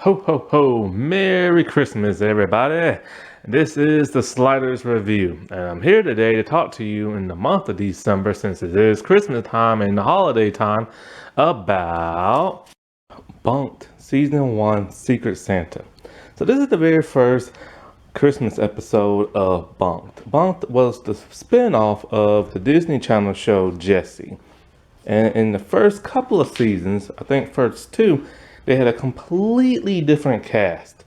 Ho ho ho, Merry Christmas everybody. This is the Sliders Review, and I'm here today to talk to you in the month of December, since it is Christmas time and the holiday time, about Bunk'd Season 1 Secret Santa. So this is the very first Christmas episode of Bunk'd. Bunk'd was the spin-off of the Disney Channel show Jessie. And in the first couple of seasons, I think first two, they had a completely different cast.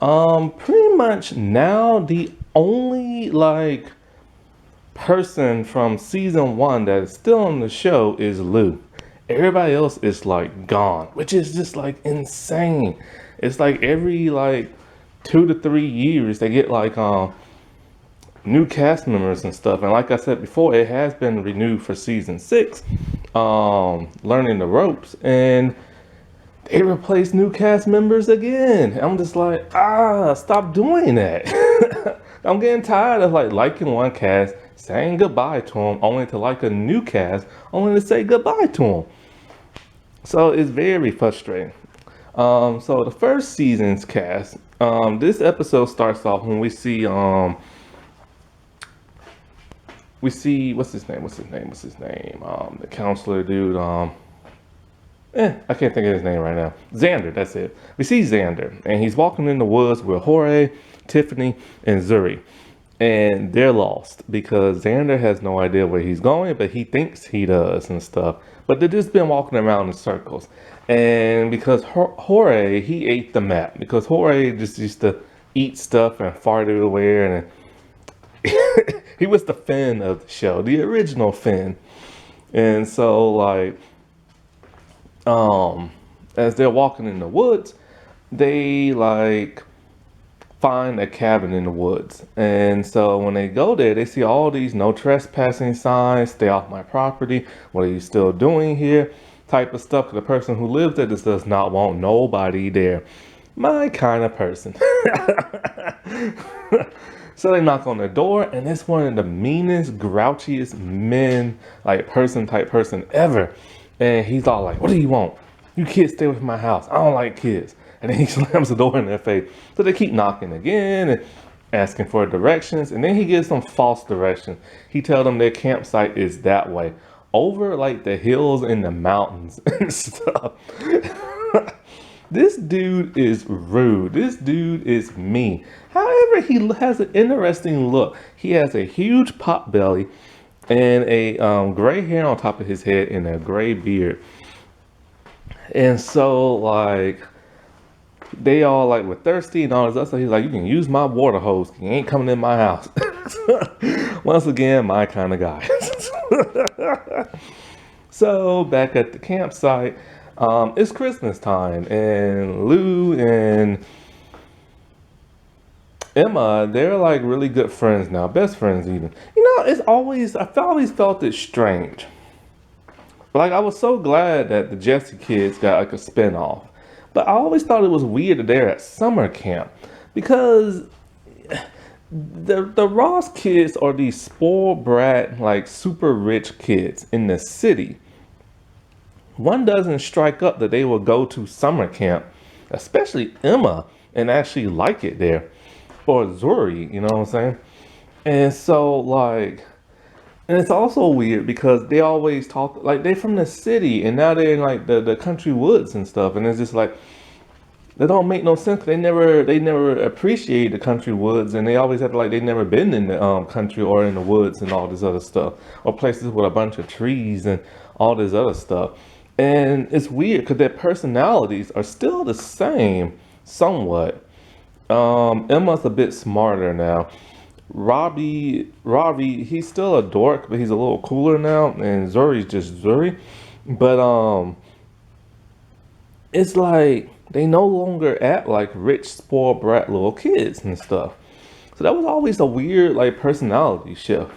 Pretty much now the only person from season one that is still on the show is Lou. Everybody else is gone, which is just insane. It's every 2 to 3 years they get new cast members and stuff. And like I said before, it has been renewed for season 6, learning the ropes, and they replace new cast members again. I'm just stop doing that. I'm getting tired of liking one cast, saying goodbye to them, only to like a new cast, only to say goodbye to them. So it's very frustrating. So the first season's cast, this episode starts off when we see what's his name? The counselor dude. I can't think of his name right now. Xander, that's it. We see Xander, and he's walking in the woods with Jorge, Tiffany, and Zuri. And they're lost because Xander has no idea where he's going, but he thinks he does and stuff. But they've just been walking around in circles. And because Jorge, he ate the map. Because Jorge just used to eat stuff and fart everywhere. And he was the Finn of the show, the original Finn. And so, as they're walking in the woods, they find a cabin in the woods. And so when they go there, they see all these no trespassing signs, stay off my property, what are you still doing here, type of stuff. The person who lives there just does not want nobody there. My kind of person. So they knock on the door, and it's one of the meanest, grouchiest men, type person ever. And he's all like, what do you want? You kids stay away from my house. I don't like kids. And then he slams the door in their face. So they keep knocking again and asking for directions. And then he gives them false directions. He tells them their campsite is that way, over the hills and the mountains and stuff. This dude is rude. This dude is mean. However, he has an interesting look. He has a huge pot belly and a gray hair on top of his head and a gray beard. And so they all were thirsty and all this other stuff. He's like, you can use my water hose. You ain't coming in my house. Once again, my kind of guy. So back at the campsite, it's Christmas time, and Lou and Emma, they're really good friends now, best friends even. I always felt it strange. I was so glad that the Jessie kids got a spinoff, but I always thought it was weird that they're at summer camp, because the Ross kids are these spoiled brat, super rich kids in the city. One doesn't strike up that they will go to summer camp, especially Emma, and actually like it there. Or Zuri, you know what I'm saying? And so, and it's also weird because they always talk, they're from the city, and now they're in, the country woods and stuff, and it's just they don't make no sense. They never appreciate the country woods, and they always have they never been in the country or in the woods and all this other stuff, or places with a bunch of trees and all this other stuff. And it's weird because their personalities are still the same, somewhat. Emma's a bit smarter now. Robbie, he's still a dork, but he's a little cooler now. And Zuri's just Zuri. But it's they no longer act like rich, spoiled brat little kids and stuff. So that was always a weird personality shift.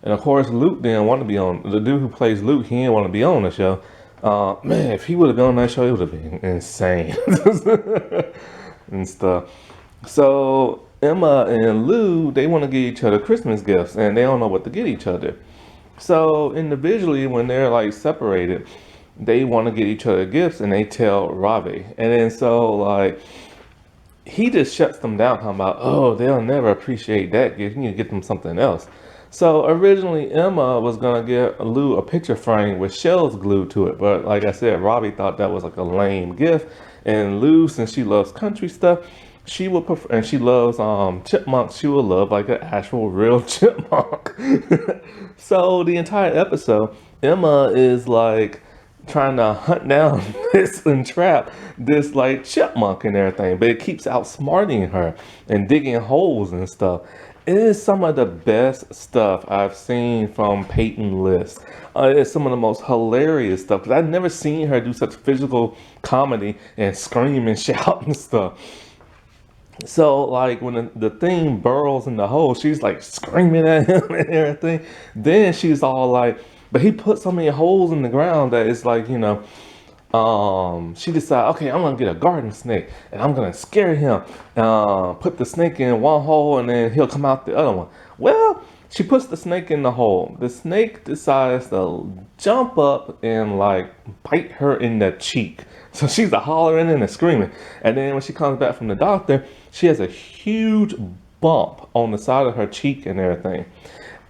And of course, Luke didn't want to be on. The dude who plays Luke, he didn't want to be on the show. Man, if he would have been on that show, it would have been insane and stuff. So Emma and Lou, they want to get each other Christmas gifts, and they don't know what to get each other. So individually, when they're separated, they want to get each other gifts, and they tell Ravi. And then so like he just shuts them down, talking about, oh, they'll never appreciate that gift. You need to get them something else. So originally Emma was gonna get Lou a picture frame with shells glued to it, but like I said, Robbie thought that was like a lame gift, and Lou, since she loves country stuff, she would prefer, and she loves chipmunks. She would love like an actual real chipmunk. So the entire episode, Emma is like trying to hunt down this and trap this like chipmunk and everything, but it keeps outsmarting her and digging holes and stuff. It is some of the best stuff I've seen from Peyton List. It's some of the most hilarious stuff, because I've never seen her do such physical comedy and scream and shout and stuff. So like when the thing burrows in the hole, she's like screaming at him and everything. Then she's all like, but he put so many holes in the ground that it's like, she decided, okay, I'm gonna get a garden snake and I'm gonna scare him. Put the snake in one hole and then he'll come out the other one. Well, she puts the snake in the hole. The snake decides to jump up and like bite her in the cheek. So she's a hollering and a screaming. And then when she comes back from the doctor, she has a huge bump on the side of her cheek and everything.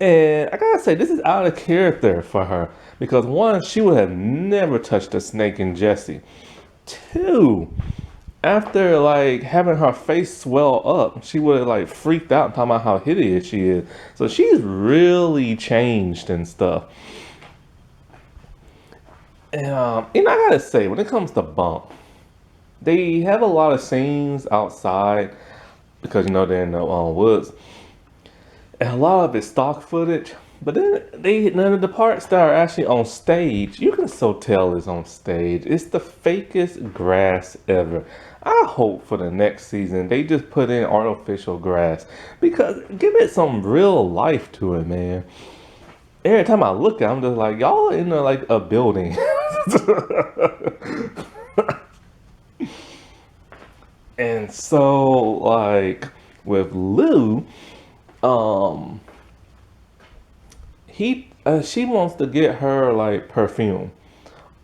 And I gotta say, this is out of character for her, because one, she would have never touched a snake in Jessie. Two, after like having her face swell up, she would have like freaked out and talking about how hideous she is. So she's really changed and stuff. And I gotta say, when it comes to Bump, they have a lot of scenes outside because they're in the woods, and a lot of it's stock footage. But then none of the parts that are actually on stage, you can so tell is on stage. It's the fakest grass ever. I hope for the next season they just put in artificial grass, because give it some real life to it, man. Every time I look at it, I'm just like, y'all in like a building. And so like with Lou, she wants to get her like perfume,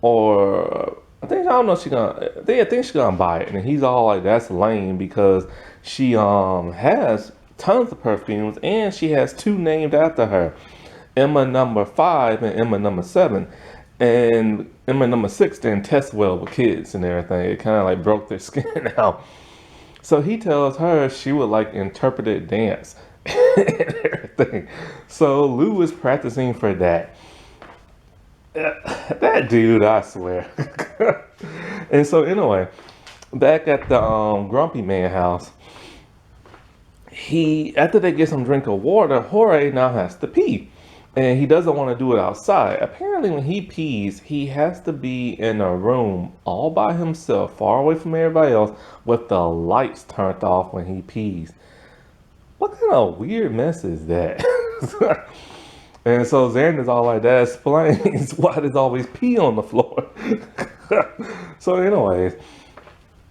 or I don't know if I think she's gonna buy it, and he's all like, that's lame, because she has tons of perfumes and she has two named after her, Emma number 5 and Emma number 7. And Emma number 6 didn't test well with kids and everything. It kind of like broke their skin out. So he tells her she would like interpreted dance and everything. So Lou is practicing for that. That dude, I swear. And so anyway, back at the Grumpy Man house, after they get some drink of water, Jorge now has to pee. And he doesn't want to do it outside. Apparently when he pees, he has to be in a room all by himself, far away from everybody else, with the lights turned off when he pees. What kind of weird mess is that? And so Xander's all like, that explains why there's always pee on the floor. So anyways,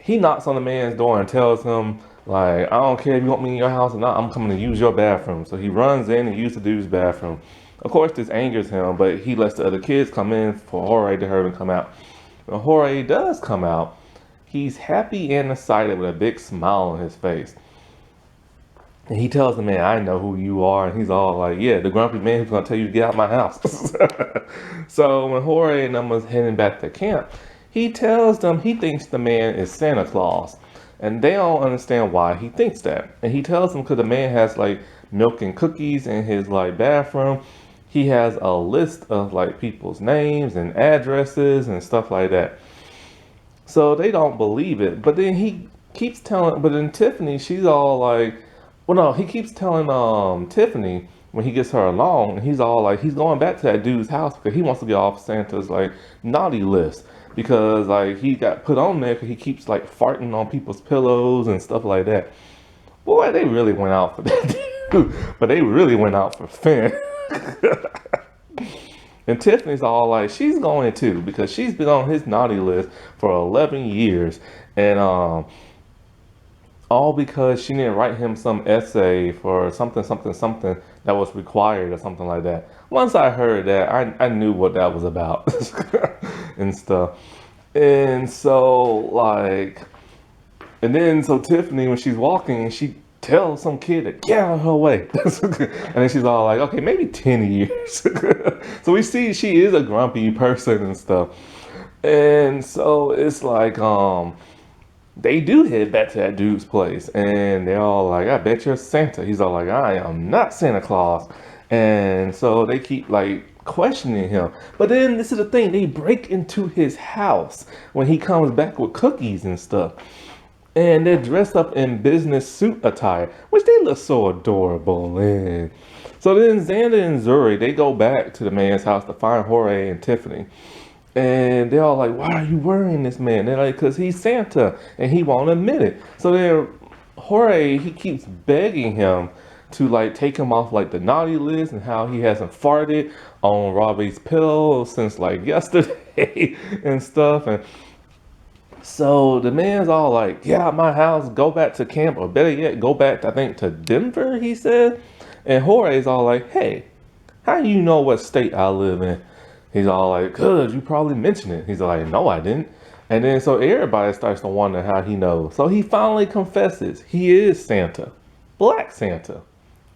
he knocks on the man's door and tells him, like, I don't care if you want me in your house or not, I'm coming to use your bathroom. So he runs in and uses the dude's bathroom. Of course, this angers him, but he lets the other kids come in for Jorge to hurt and come out. When Jorge does come out, he's happy and excited with a big smile on his face. And he tells the man, I know who you are. And he's all like, yeah, the grumpy man who's going to tell you to get out of my house. So when Jorge and them was heading back to camp, he tells them he thinks the man is Santa Claus. And they don't understand why he thinks that. And he tells them because the man has like milk and cookies in his like bathroom. He has a list of like people's names and addresses and stuff like that. So they don't believe it. But then he keeps telling, but then Tiffany, she's all like, well, no, he keeps telling Tiffany when he gets her along, and he's all like, he's going back to that dude's house because he wants to get off Santa's like naughty list, because like he got put on there because he keeps like farting on people's pillows and stuff like that. Boy, they really went out for that dude, but they really went out for Finn. And Tiffany's all like, she's going too, because she's been on his naughty list for 11 years, and all because she didn't write him some essay for something that was required or something like that. Once I heard that, I knew what that was about. and stuff. And so like, and then so Tiffany, when she's walking, she tells some kid to get out of her way. And then she's all like, okay, maybe 10 years. So we see she is a grumpy person and stuff. And so it's like, they do head back to that dude's place, and they're all like, I bet you're Santa. He's all like, I am not Santa Claus. And so they keep like questioning him. But then this is the thing, they break into his house when he comes back with cookies and stuff. And they're dressed up in business suit attire, which they look so adorable. And so then Xander and Zuri, they go back to the man's house to find Jorge and Tiffany. And they're all like, why are you worrying this man? They're like, because he's Santa and he won't admit it. So then Jorge, he keeps begging him to like take him off like the naughty list, and how he hasn't farted on Robbie's pillow since like yesterday and stuff. And so the man's all like, get out my house, go back to camp, or better yet, go back, I think, to Denver, he said. And Jorge's all like, hey, how do you know what state I live in? He's all like, cuz you probably mentioned it. He's like, no, I didn't. And then so everybody starts to wonder how he knows. So he finally confesses he is Santa, Black Santa.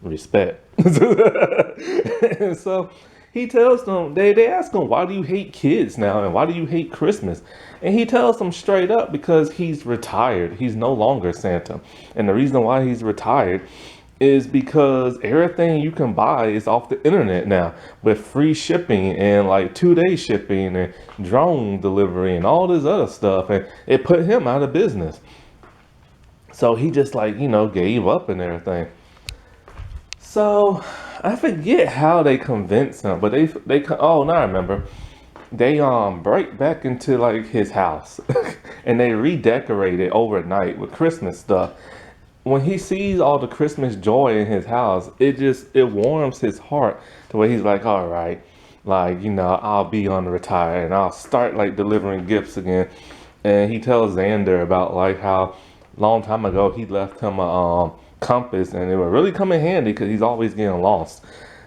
Respect. And so he tells them, they ask him, why do you hate kids now? And why do you hate Christmas? And he tells them straight up, because he's retired. He's no longer Santa. And the reason why he's retired is because everything you can buy is off the internet now, with free shipping and like 2-day shipping and drone delivery and all this other stuff. And it put him out of business. So he just like, gave up and everything. So I forget how they convince him, but oh, now I remember. They break back into like his house and they redecorate it overnight with Christmas stuff. When he sees all the Christmas joy in his house, it warms his heart to where he's like, all right, like, I'll be on the retire and I'll start like delivering gifts again. And he tells Xander about like how long time ago he left him a compass, and it would really come in handy because he's always getting lost.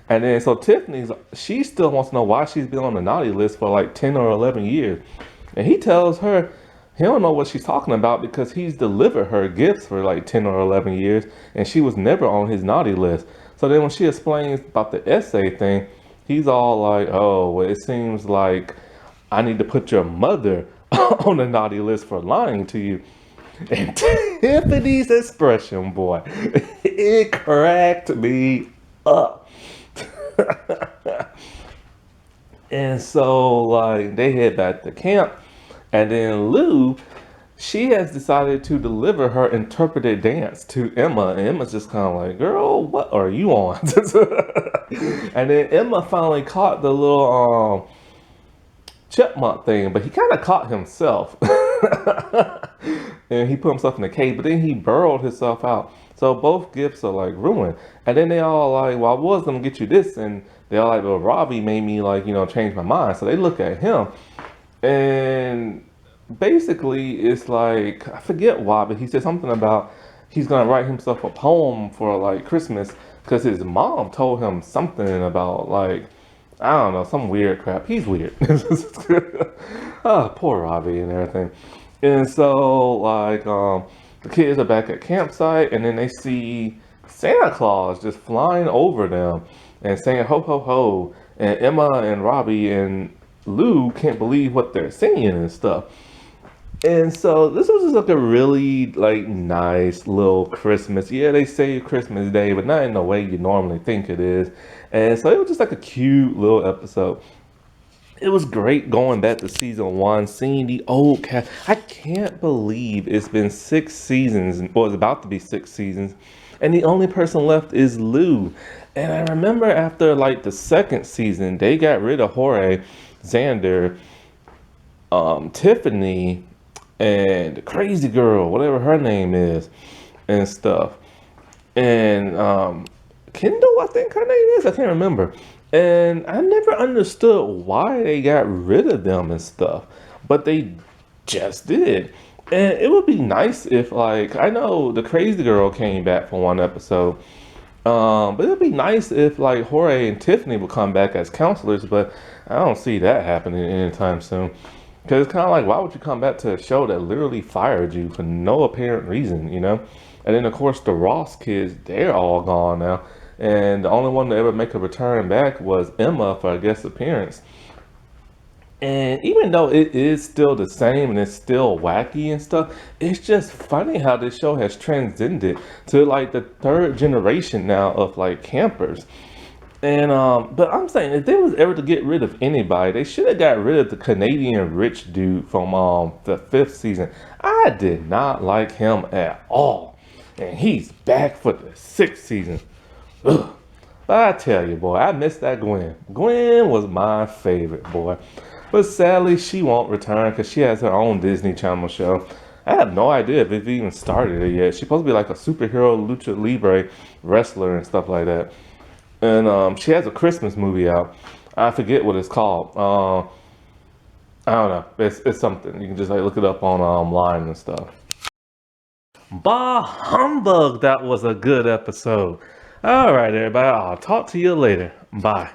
And then so she still wants to know why she's been on the naughty list for like 10 or 11 years. And he tells her he don't know what she's talking about because he's delivered her gifts for like 10 or 11 years and she was never on his naughty list. So then when she explains about the essay thing, he's all like, oh, well, it seems like I need to put your mother on the naughty list for lying to you. And Tiffany's expression, boy, it cracked me up. And so like they head back to camp, and then Lou, she has decided to deliver her interpreted dance to Emma, and Emma's just kind of like, girl, what are you on? And then Emma finally caught the little chipmunk thing, but he kind of caught himself. And he put himself in the cage, but then he burrowed himself out. So both gifts are like ruined. And then they all like, well, I was gonna get you this, and they're like, well, Robbie made me like, change my mind. So they look at him, and basically it's like, I forget why, but he said something about he's gonna write himself a poem for like Christmas because his mom told him something about like, I don't know, some weird crap. He's weird. Oh, poor Robbie and everything. And so like the kids are back at campsite, and then they see Santa Claus just flying over them and saying ho ho ho, and Emma and Robbie and Lou can't believe what they're seeing and stuff. And so this was just like a really like nice little Christmas. Yeah, they say Christmas Day, but not in the way you normally think it is. And so it was just like a cute little episode. It was great going back to season 1, seeing the old cast. I can't believe it's been 6 seasons, or it's about to be 6 seasons, and the only person left is Lou. And I remember after like the 2nd season, they got rid of Jorge, Xander, Tiffany, and the crazy girl, whatever her name is, and stuff. And Kendall, I think her name is. I can't remember. And I never understood why they got rid of them and stuff, but they just did. And it would be nice if, like, I know the crazy girl came back for 1 episode, but it would be nice if, like, Jorge and Tiffany would come back as counselors, but I don't see that happening anytime soon. Because it's kind of like, why would you come back to a show that literally fired you for no apparent reason, you know? And then, of course, the Ross kids, they're all gone now. And the only one to ever make a return back was Emma for a guest appearance. And even though it is still the same and it's still wacky and stuff, it's just funny how this show has transcended to like the third generation now of like campers. And but I'm saying if they was ever to get rid of anybody, they should have got rid of the Canadian rich dude from the fifth season. I did not like him at all. And he's back for the sixth season. Ugh. But I tell you, boy, I miss that Gwen. Gwen was my favorite, boy. But sadly, she won't return because she has her own Disney Channel show. I have no idea if it even started it yet. She's supposed to be like a superhero lucha libre wrestler and stuff like that. And she has a Christmas movie out. I forget what it's called. I don't know. It's something. You can just like look it up on online and stuff. Bah humbug! That was a good episode. All right, everybody. I'll talk to you later. Bye.